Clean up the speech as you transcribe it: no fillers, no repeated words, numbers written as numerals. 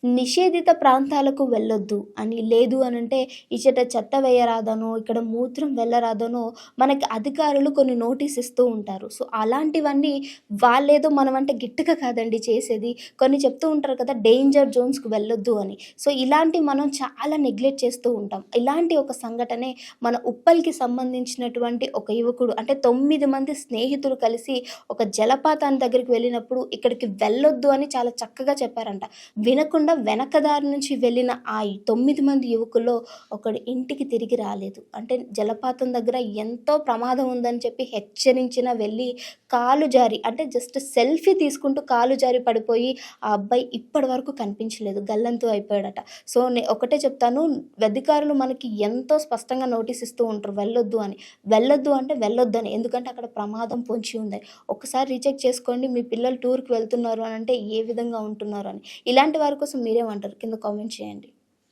నిషేధిత ప్రాంతాలకు వెళ్ళొద్దు అని, లేదు అనంటే ఇచ్చట చెత్త వేయరాదనో, ఇక్కడ మూత్రం వెళ్ళరాదనో మనకి అధికారులు కొన్ని నోటీస్ ఇస్తూ ఉంటారు. సో, అలాంటివన్నీ వాళ్ళేదో మనమంటే గిట్టక కాదండి చేసేది. కొన్ని చెప్తూ ఉంటారు కదా! డేంజర్ జోన్స్‌కి వెళ్ళొద్దు అని. సో, ఇలాంటివి మనం చాలా నెగ్లెక్ట్ చేస్తూ ఉంటాం. ఇలాంటి ఒక సంఘటనే మన ఉప్పల్‌కి సంబంధించినటువంటి ఒక యువకుడు అంటే 9 మంది స్నేహితులు కలిసి ఒక జలపాతాన్ని దగ్గరికి వెళ్ళినప్పుడు ఇక్కడికి వెళ్ళొద్దు అని చాలా చక్కగా చెప్పారంట. వినకుండా వెనక దారి నుంచి వెళ్ళిన ఆ 9 మంది యువకుల్లో ఒకడు ఇంటికి తిరిగి రాలేదు. అంటే జలపాతం దగ్గర ఎంతో ప్రమాదం ఉందని చెప్పి హెచ్చరించినా వెళ్ళి కాలు జారి అంటే జస్ట్ సెల్ఫీ తీసుకుంటూ కాలు జారి పడిపోయి ఆ అబ్బాయి ఇప్పటి వరకు కనిపించలేదు. గల్లంతు అయిపోయాడట. సో, ఒకటే చెప్తాను, అధికారులు మనకి ఎంతో స్పష్టంగా నోటీస్ ఇస్తూ ఉంటారు వెళ్ళొద్దు అని. వెళ్ళొద్దు అంటే వెళ్ళొద్దని. ఎందుకంటే అక్కడ ప్రమాదం పొంచి ఉందని. ఒక్కసారి రీచెక్ చేసుకోండి మీ పిల్లలు టూర్‌కి వెళ్తున్నారు అనంటే ఏ విధంగా ఉంటున్నారు అని. ఇలాంటి వారి కోసం మీరేమంటారు? కింద కామెంట్ చేయండి.